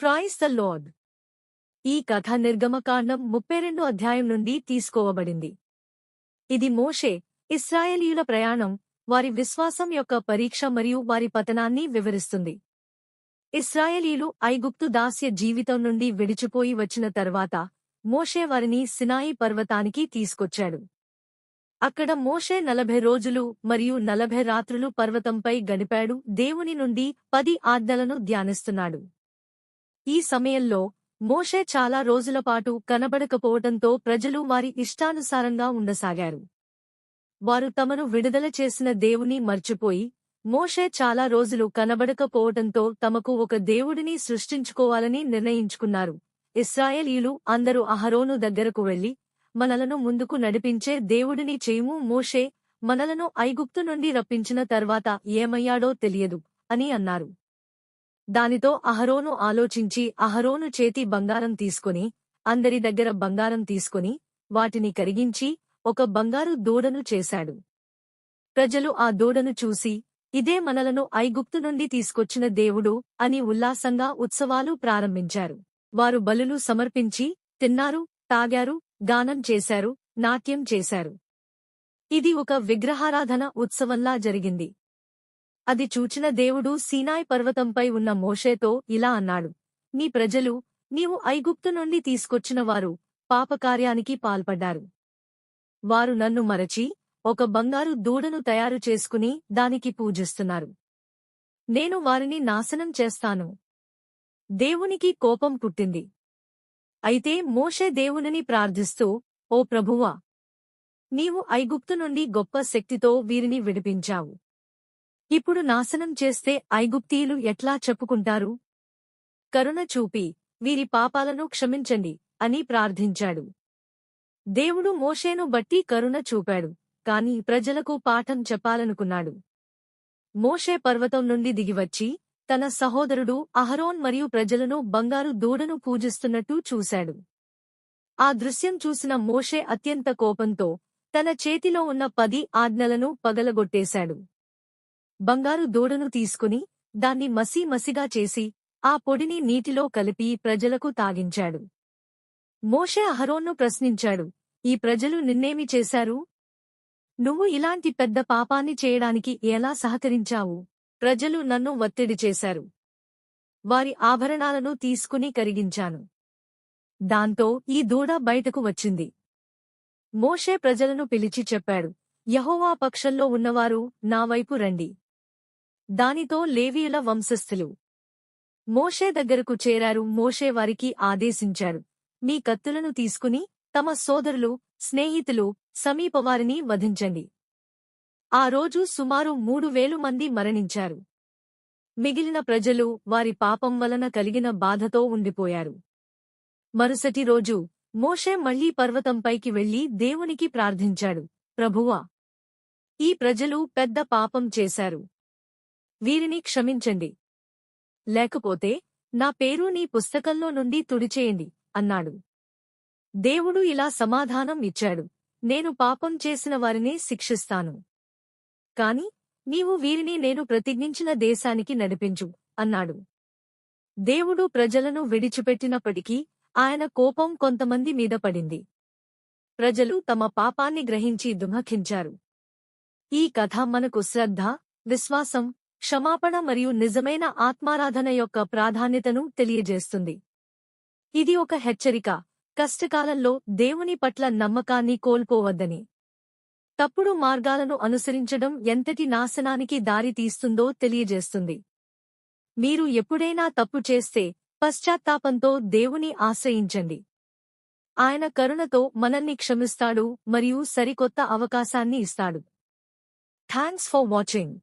Praise the lord. ఈ కథ నిర్గమకాండం 32 అధ్యాయం నుండి తీసుకోవబడింది. ఇది మోషే, ఇశ్రాయేలీయుల ప్రయాణం, వారి విశ్వాసం యొక్క పరీక్ష మరియు వారి పతనాన్ని వివరిస్తుంది. ఇశ్రాయేలీయులు ఐగుప్తు దాస్య జీవితం నుండి విడిచిపోయి వచ్చిన తర్వాత మోషే వారిని సినాయి పర్వతానికి తీసుకొచ్చాడు. అక్కడ మోషే 40 రోజులు మరియు 40 రాత్రులు పర్వతంపై గడిపాడు. దేవుని నుండి 10 ఆజ్ఞలను ధ్యానిస్తున్నాడు. ఈ సమయంలో మోషే చాలా రోజులపాటు కనబడకపోవటంతో ప్రజలు వారి ఇష్టానుసారంగా ఉండసాగారు. వారు తమను విడుదల చేసిన దేవుని మర్చిపోయి, మోషే చాలా రోజులు కనబడకపోవటంతో తమకు ఒక దేవుడిని సృష్టించుకోవాలని నిర్ణయించుకున్నారు. ఇశ్రాయేలీయులు అందరూ అహరోను దగ్గరకు వెళ్లి, మనలను ముందుకు నడిపించే దేవుడిని చేయుము, మోషే మనలను ఐగుప్తు నుండి రప్పించిన తర్వాత ఏమయ్యాడో తెలియదు అని అన్నారు. దానితో అహరోను ఆలోచించి అహరోను చేతి బంగారం తీసుకుని, అందరి దగ్గర బంగారం తీసుకుని, వాటిని కరిగించి ఒక బంగారు దూడను చేశాడు. ప్రజలు ఆ దూడను చూసి, ఇదే మనలను ఐగుప్తు నుండి తీసుకొచ్చిన దేవుడు అని ఉల్లాసంగా ఉత్సవాలు ప్రారంభించారు. వారు బలులు సమర్పించి తిన్నారు, తాగారు, గానం చేశారు, నాట్యం చేశారు. ఇది ఒక విగ్రహారాధన ఉత్సవంలా జరిగింది. అది చూచిన దేవుడు సీనాయి పర్వతంపై ఉన్న మోషేతో ఇలా అన్నాడు, నీ ప్రజలు, నీవు ఐగుప్తు నుండి తీసుకొచ్చిన వారు పాపకార్యానికి పాల్పడ్డారు. వారు నన్ను మరచి ఒక బంగారు దూడను తయారు చేసుకుని దానికి పూజిస్తున్నారు. నేను వారిని నాశనం చేస్తాను. దేవునికి కోపం పుట్టింది. అయితే మోషే దేవునిని ప్రార్థిస్తూ, ఓ ప్రభువా, నీవు ఐగుప్తు నుండి గొప్ప శక్తితో వీరిని విడిపించావు. ఇప్పుడు నాశనం చేస్తే ఐగుప్తీయులు ఎట్లా చెప్పుకుంటారు? కరుణ చూపి వీరి పాపాలను క్షమించండి అని ప్రార్థించాడు. దేవుడు మోషేను బట్టి కరుణ చూపాడు, కాని ప్రజలకు పాఠం చెప్పాలనుకున్నాడు. మోషే పర్వతం నుండి దిగివచ్చి తన సహోదరుడు అహరోన్ మరియు ప్రజలను బంగారు దూడను పూజిస్తున్నట్టు చూశాడు. ఆ దృశ్యం చూసిన మోషే అత్యంత కోపంతో తన చేతిలో ఉన్న 10 ఆజ్ఞలను పగలగొట్టేశాడు. బంగారు దూడను తీసుకుని దాన్ని మసిగా చేసి ఆ పొడిని నీటిలో కలిపి ప్రజలకు తాగించాడు. మోషే అహరోన్ను ప్రశ్నించాడు, ఈ ప్రజలు నిన్నేమి చేశారు? నువ్వు ఇలాంటి పెద్ద పాపాన్ని చేయడానికి ఎలా సహకరించావు? ప్రజలు నన్ను ఒత్తిడి చేశారు. వారి ఆభరణాలను తీసుకుని కరిగించాను. దాంతో ఈ దూడ బయటకు వచ్చింది. మోషే ప్రజలను పిలిచి చెప్పాడు, యెహోవా పక్షంలో ఉన్నవారు నా వైపు రండి. దానితో లేవీయుల వంశస్థులు మోషే దగ్గరకు చేరారు. మోషే వారికి ఆదేశించాడు, మీ కత్తులను తీసుకుని తమ సోదరులు, స్నేహితులు, సమీపవారిని వధించండి. ఆ రోజు సుమారు 3000 మంది మరణించారు. మిగిలిన ప్రజలు వారి పాపం వలన కలిగిన బాధతో ఉండిపోయారు. మరుసటి రోజు మోషే మళ్లీ పర్వతంపైకి వెళ్లి దేవునికి ప్రార్థించాడు, ప్రభువా, ఈ ప్రజలు పెద్ద పాపం చేశారు. వీరిని క్షమించండి. లేకపోతే నా పేరు నీ పుస్తకంలో నుండి తుడిచేయండి అన్నాడు. దేవుడు ఇలా సమాధానం ఇచ్చాడు, నేను పాపం చేసిన వారిని శిక్షిస్తాను. కాని నీవు వీరిని నేను ప్రతిజ్ఞించిన దేశానికి నడిపించు అన్నాడు. దేవుడు ప్రజలను విడిచిపెట్టినప్పటికీ ఆయన కోపం కొంతమంది మీద పడింది. ప్రజలు తమ పాపాన్ని గ్రహించి దుఃఖించారు. ఈ కథ మనకు శ్రద్ధ, విశ్వాసం, క్షమాపణ మరియు నిజమైన ఆత్మారాధన యొక్క ప్రాధాన్యతను తెలియజేస్తుంది. ఇది ఒక హెచ్చరిక, కష్టకాలంలో దేవుని పట్ల నమ్మకాన్ని కోల్పోవద్దని. తప్పుడు మార్గాలను అనుసరించడం ఎంతటి నాశనానికి దారి తీస్తుందో తెలియజేస్తుంది. మీరు ఎప్పుడైనా తప్పు చేస్తే పశ్చాత్తాపంతో దేవుని ఆశ్రయించండి. ఆయన కరుణతో మనల్ని క్షమిస్తాడు మరియు సరికొత్త అవకాశాన్ని ఇస్తాడు. Thanks for watching.